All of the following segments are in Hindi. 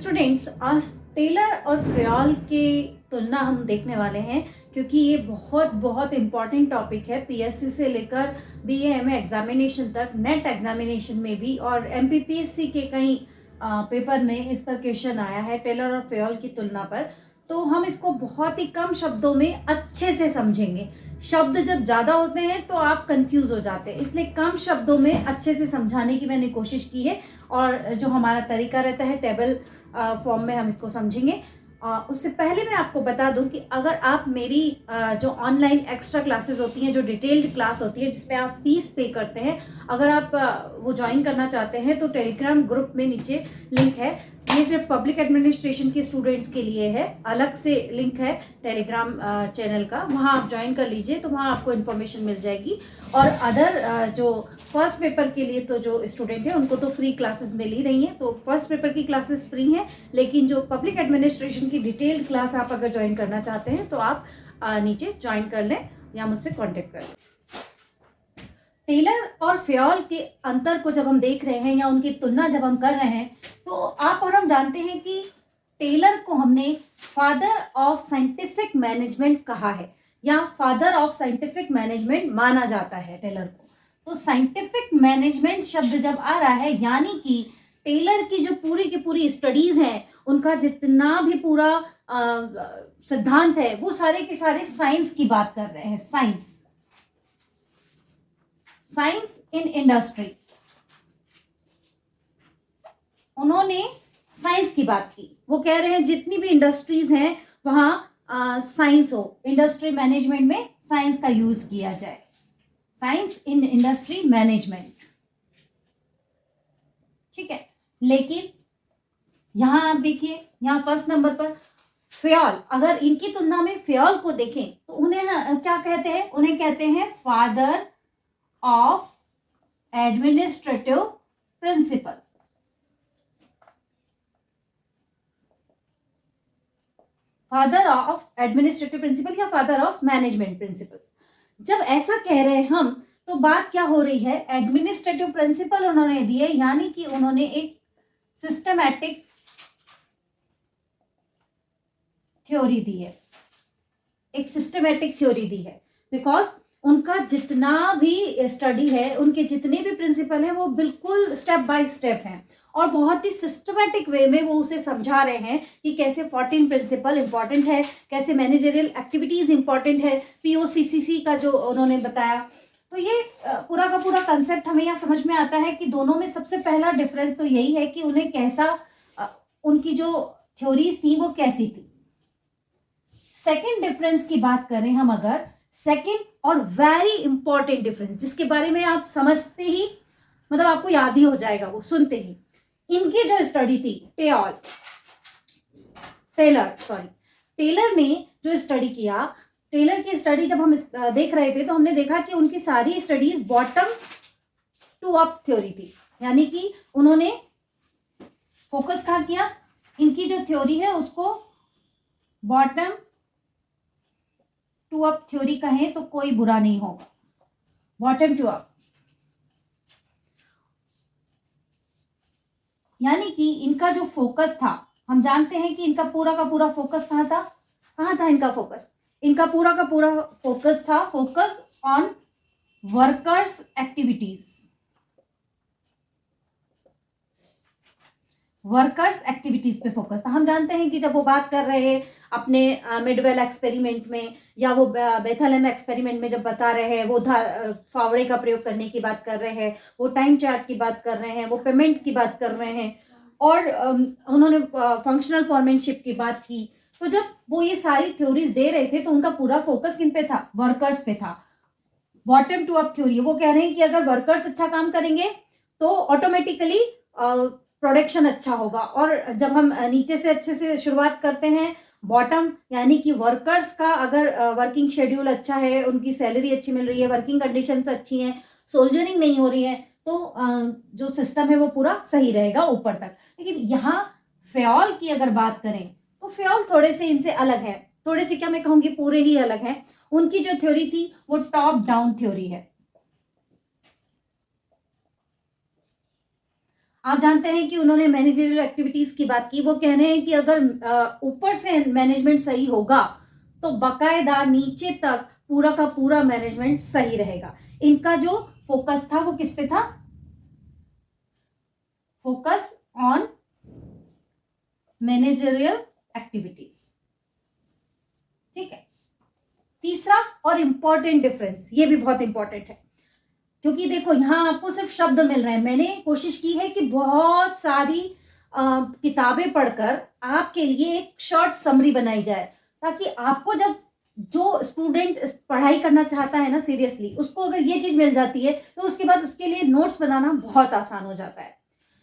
स्टूडेंट्स, आज टेलर और फ्योल की तुलना हम देखने वाले हैं क्योंकि ये बहुत बहुत इम्पॉर्टेंट टॉपिक है। पीएससी से लेकर बीए एमए एग्जामिनेशन तक, नेट एग्जामिनेशन में भी और एमपीपीएससी के कई पेपर में इस पर क्वेश्चन आया है टेलर और फ्योल की तुलना पर। तो हम इसको बहुत ही कम शब्दों में अच्छे से समझेंगे। शब्द जब ज़्यादा होते हैं तो आप कंफ्यूज हो जाते हैं, इसलिए कम शब्दों में अच्छे से समझाने की मैंने कोशिश की है। और जो हमारा तरीका रहता है टेबल फॉर्म में हम इसको समझेंगे। उससे पहले मैं आपको बता दूं कि अगर आप मेरी जो ऑनलाइन एक्स्ट्रा क्लासेस होती हैं, जो डिटेल्ड क्लास होती है जिसमें आप फीस पे करते हैं, अगर आप वो ज्वाइन करना चाहते हैं तो टेलीग्राम ग्रुप में नीचे लिंक है। ये सिर्फ पब्लिक एडमिनिस्ट्रेशन के स्टूडेंट्स के लिए है, अलग से लिंक है टेलीग्राम चैनल का, वहाँ आप ज्वाइन कर लीजिए तो वहाँ आपको इन्फॉर्मेशन मिल जाएगी। और अदर जो फर्स्ट पेपर के लिए तो जो स्टूडेंट हैं उनको तो फ्री क्लासेस मिल ही रही हैं, तो फर्स्ट पेपर की क्लासेस फ्री हैं। लेकिन जो पब्लिक एडमिनिस्ट्रेशन की डिटेल्ड क्लास आप अगर ज्वाइन करना चाहते हैं तो आप नीचे ज्वाइन कर लें या मुझसे कांटेक्ट कर लें। टेलर और फ्योल के अंतर को जब हम देख रहे हैं या उनकी तुलना जब हम कर रहे हैं तो आप और हम जानते हैं कि टेलर को हमने फादर ऑफ साइंटिफिक मैनेजमेंट कहा है या फादर ऑफ साइंटिफिक मैनेजमेंट माना जाता है टेलर को। तो साइंटिफिक मैनेजमेंट शब्द जब आ रहा है यानी कि टेलर की जो पूरी की पूरी स्टडीज हैं, उनका जितना भी पूरा सिद्धांत है वो सारे के सारे साइंस की बात कर रहे हैं। साइंस इन इंडस्ट्री, उन्होंने साइंस की बात की। वो कह रहे हैं जितनी भी इंडस्ट्रीज हैं वहां साइंस हो, इंडस्ट्री मैनेजमेंट में साइंस का यूज किया जाए। साइंस इन इंडस्ट्री मैनेजमेंट, ठीक है। लेकिन यहां आप देखिए, यहां फर्स्ट नंबर पर फ्योल, अगर इनकी तुलना में फ्योल को देखें तो उन्हें क्या कहते हैं? उन्हें कहते हैं father of administrative principle. Father of administrative principle या फादर ऑफ मैनेजमेंट प्रिंसिपल्स। जब ऐसा कह रहे हैं हम तो बात क्या हो रही है? एडमिनिस्ट्रेटिव प्रिंसिपल उन्होंने दिए, यानी कि उन्होंने एक सिस्टमैटिक थ्योरी दी है, एक सिस्टमैटिक थ्योरी दी है। बिकॉज उनका जितना भी स्टडी है, उनके जितने भी प्रिंसिपल हैं वो बिल्कुल स्टेप बाय स्टेप हैं और बहुत ही सिस्टमैटिक वे में वो उसे समझा रहे हैं कि कैसे 14 प्रिंसिपल इंपॉर्टेंट है, कैसे मैनेजरियल एक्टिविटीज इंपॉर्टेंट है, पीओसीसीसी का जो उन्होंने बताया। तो ये पूरा का पूरा कंसेप्ट हमें यहाँ समझ में आता है कि दोनों में सबसे पहला डिफरेंस तो यही है कि उन्हें कैसा, उनकी जो थ्योरीज थी वो कैसी थी। सेकेंड डिफरेंस की बात करें हम, अगर सेकेंड और वेरी इंपॉर्टेंट डिफरेंस जिसके बारे में आप समझते ही मतलब आपको याद ही हो जाएगा वो सुनते ही, इनकी जो स्टडी थी टेलर ने जो स्टडी किया, टेलर की स्टडी जब हम देख रहे थे तो हमने देखा कि उनकी सारी studies bottom to up theory थी, यानी कि उन्होंने फोकस कहाँ किया? इनकी जो थ्योरी है उसको बॉटम टू अप थ्योरी कहें तो कोई बुरा नहीं होगा, बॉटम टू अप। यानी कि इनका जो फोकस था, हम जानते हैं कि इनका पूरा का पूरा फोकस कहाँ था इनका फोकस? इनका पूरा का पूरा फोकस था, focus on workers activities, workers activities पे फोकस था। हम जानते हैं कि जब वो बात कर रहे हैं अपने मिडवेल एक्सपेरिमेंट में या वो बेथलेम एक्सपेरिमेंट में जब बता रहे हैं, वो फावड़े का प्रयोग करने की बात कर रहे हैं, वो टाइम चार्ट की बात कर रहे हैं, वो पेमेंट की बात कर रहे हैं और उन्होंने फंक्शनल फॉर्मेनशिप की बात की। तो जब वो ये सारी थ्योरीज दे रहे थे तो उनका पूरा फोकस किन पे था? वर्कर्स पे था। बॉटम टू अप थ्योरी, वो कह रहे हैं कि अगर वर्कर्स अच्छा काम करेंगे तो ऑटोमेटिकली प्रोडक्शन अच्छा होगा। और जब हम नीचे से अच्छे से शुरुआत करते हैं, बॉटम यानी कि वर्कर्स का अगर वर्किंग शेड्यूल अच्छा है, उनकी सैलरी अच्छी मिल रही है, वर्किंग कंडीशंस अच्छी हैं, सोल्जरिंग नहीं हो रही है, तो जो सिस्टम है वो पूरा सही रहेगा ऊपर तक। लेकिन यहाँ फ्योल की अगर बात करें तो फ्योल थोड़े से इनसे अलग है, थोड़े से क्या मैं कहूँगी पूरे ही अलग है। उनकी जो थ्योरी थी वो टॉप डाउन थ्योरी है। आप जानते हैं कि उन्होंने मैनेजरियल एक्टिविटीज की बात की। वो कह रहे हैं कि अगर ऊपर से मैनेजमेंट सही होगा तो बाकायदा नीचे तक पूरा का पूरा मैनेजमेंट सही रहेगा। इनका जो फोकस था वो किस पे था? Focus on managerial activities. ठीक है। तीसरा और इंपॉर्टेंट डिफरेंस, ये भी बहुत इंपॉर्टेंट है, क्योंकि देखो यहां आपको सिर्फ शब्द मिल रहे हैं। मैंने कोशिश की है कि बहुत सारी किताबें पढ़कर आपके लिए एक शॉर्ट समरी बनाई जाए, ताकि आपको जब जो स्टूडेंट पढ़ाई करना चाहता है ना सीरियसली, उसको अगर ये चीज मिल जाती है तो उसके बाद उसके लिए नोट्स बनाना बहुत आसान हो जाता है।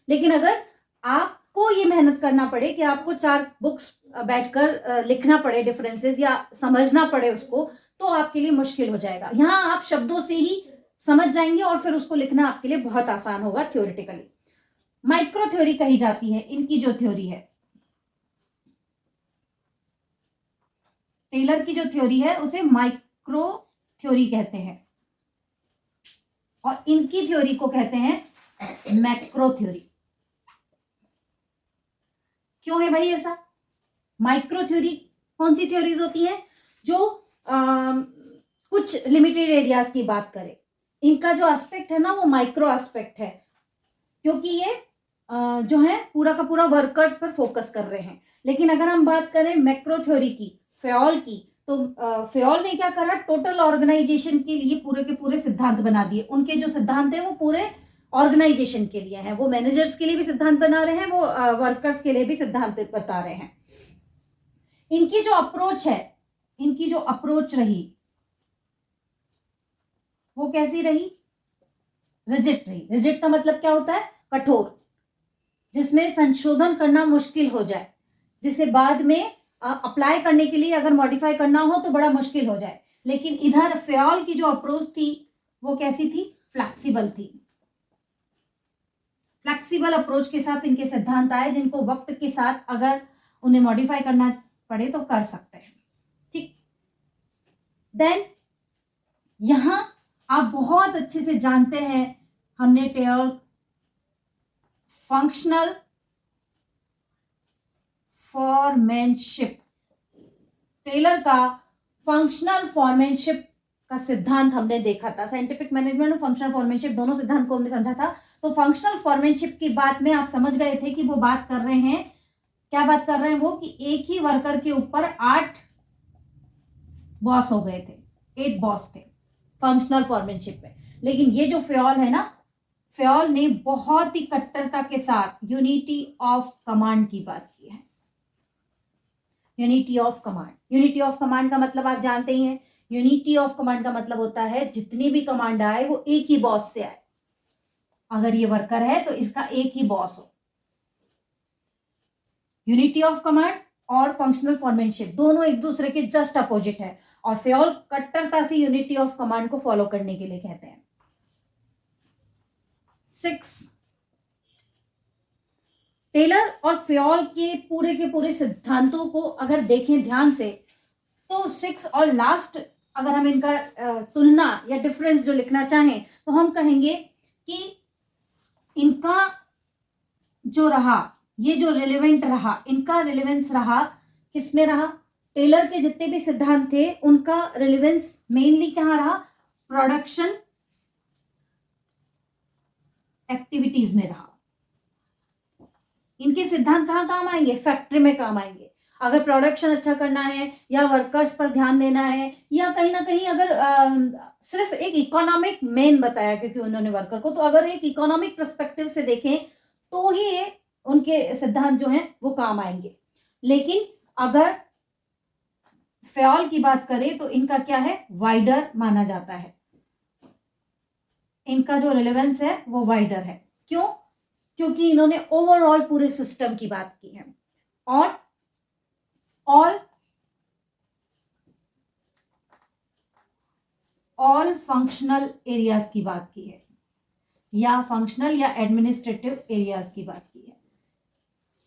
लेकिन अगर आपको ये मेहनत करना पड़े कि आपको 4 बुक्स बैठकर लिखना पड़े डिफरेंसेस या समझना पड़े उसको, तो आपके लिए मुश्किल हो जाएगा। यहाँ आप शब्दों से ही समझ जाएंगे और फिर उसको लिखना आपके लिए बहुत आसान होगा थ्योरेटिकली। माइक्रो थ्योरी कही जाती है इनकी जो थ्योरी है, टेलर की जो थ्योरी है उसे माइक्रो थ्योरी कहते हैं, और इनकी थ्योरी को कहते हैं मैक्रो थ्योरी। क्यों है भाई ऐसा? माइक्रो थ्योरी कौन सी थ्योरीज होती है? जो कुछ लिमिटेड एरियाज की बात करें। इनका जो एस्पेक्ट है ना वो माइक्रो एस्पेक्ट है, क्योंकि ये जो है पूरा का पूरा वर्कर्स पर फोकस कर रहे हैं। लेकिन अगर हम बात करें मैक्रो थ्योरी की, फेयोल की, तो फेयोल ने क्या करा, टोटल ऑर्गेनाइजेशन के लिए पूरे के पूरे सिद्धांत बना दिए। उनके जो सिद्धांत है वो पूरे ऑर्गेनाइजेशन के लिए हैं। वो मैनेजर्स के लिए भी सिद्धांत बना रहे हैं, वो वर्कर्स के लिए भी सिद्धांत बता रहे हैं। इनकी जो अप्रोच है, इनकी जो अप्रोच रही वो कैसी रही? रिजिड रही। रिजिड का मतलब क्या होता है? कठोर, जिसमें संशोधन करना मुश्किल हो जाए, जिसे बाद में अप्लाई करने के लिए अगर मॉडिफाई करना हो तो बड़ा मुश्किल हो जाए। लेकिन इधर फेयोल की जो अप्रोच थी वो कैसी थी? फ्लेक्सिबल थी। फ्लेक्सिबल अप्रोच के साथ इनके सिद्धांत आए, जिनको वक्त के साथ अगर उन्हें मॉडिफाई करना पड़े तो कर सकते हैं। ठीक। देन यहां आप बहुत अच्छे से जानते हैं, हमने टेलर फंक्शनल फॉर्मेनशिप, टेलर का फंक्शनल फॉर्मेनशिप का सिद्धांत हमने देखा था। साइंटिफिक मैनेजमेंट और फंक्शनल फॉर्मेनशिप दोनों सिद्धांत को हमने समझा था। तो फंक्शनल फॉर्मेनशिप की बात में आप समझ गए थे कि वो बात कर रहे हैं, क्या बात कर रहे हैं वो, कि एक ही वर्कर के ऊपर 8 बॉस हो गए थे, 8 बॉस थे फंक्शनल फॉर्मेनशिप में। लेकिन ये जो फेयोल है ना, फेयोल ने बहुत ही कट्टरता के साथ यूनिटी ऑफ कमांड की बात की है। Unity of command, unity of command का मतलब आप जानते ही हैं। यूनिटी ऑफ कमांड का मतलब होता है जितनी भी कमांड आए वो एक ही बॉस से आए। अगर ये वर्कर है तो इसका एक ही बॉस हो। यूनिटी ऑफ कमांड और फंक्शनल फॉर्मेनशिप दोनों एक दूसरे के जस्ट अपोजिट है, और फेयोल कट्टरता से यूनिटी ऑफ कमांड को फॉलो करने के लिए कहते हैं। 6, टेलर और फेयोल के पूरे सिद्धांतों को अगर देखें ध्यान से, तो 6 और लास्ट अगर हम इनका तुलना या डिफरेंस जो लिखना चाहें तो हम कहेंगे कि इनका जो रहा, ये जो रिलेवेंट रहा, इनका रिलेवेंस रहा, किसमें रहा? टेलर के जितने भी सिद्धांत थे उनका रिलेवेंस मेनली कहाँ रहा? प्रोडक्शन एक्टिविटीज में रहा। इनके सिद्धांत कहाँ काम आएंगे? फैक्ट्री में काम आएंगे। अगर प्रोडक्शन अच्छा करना है या वर्कर्स पर ध्यान देना है, या कहीं ना कहीं अगर सिर्फ एक इकोनॉमिक मेन बताया क्योंकि उन्होंने वर्कर को, तो अगर एक इकोनॉमिक पर्सपेक्टिव से देखें तो ही उनके सिद्धांत जो हैं वो काम आएंगे। लेकिन अगर फेयोल की बात करें तो इनका क्या है? वाइडर माना जाता है। इनका जो रिलेवेंस है वो वाइडर है। क्यों? क्योंकि इन्होंने ओवरऑल पूरे सिस्टम की बात की है और ऑल फंक्शनल एरियाज की बात की है, या फंक्शनल या एडमिनिस्ट्रेटिव एरियाज की बात की है।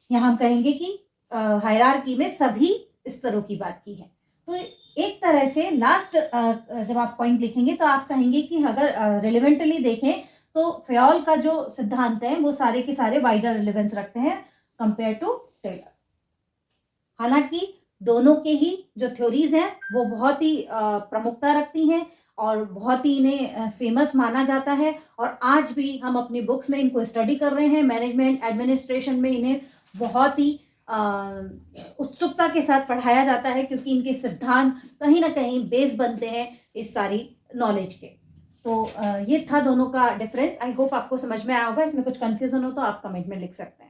यहां हम कहेंगे कि हायरार्की में सभी स्तरों की बात की है। तो एक तरह से लास्ट जब आप पॉइंट लिखेंगे तो आप कहेंगे कि अगर रिलेवेंटली देखें तो फ्योल का जो सिद्धांत है वो सारे के सारे वाइडर रिलेवेंस रखते हैं कंपेयर टू टेलर। हालांकि दोनों के ही जो थ्योरीज हैं वो बहुत ही प्रमुखता रखती हैं और बहुत ही इन्हें फेमस माना जाता है, और आज भी हम अपनी बुक्स में इनको स्टडी कर रहे हैं। मैनेजमेंट एडमिनिस्ट्रेशन में इन्हें बहुत ही उत्सुकता के साथ पढ़ाया जाता है, क्योंकि इनके सिद्धांत कहीं ना कहीं बेस बनते हैं इस सारी नॉलेज के। तो ये था दोनों का डिफरेंस। आई होप आपको समझ में आया होगा। इसमें कुछ कंफ्यूजन हो तो आप कमेंट में लिख सकते हैं।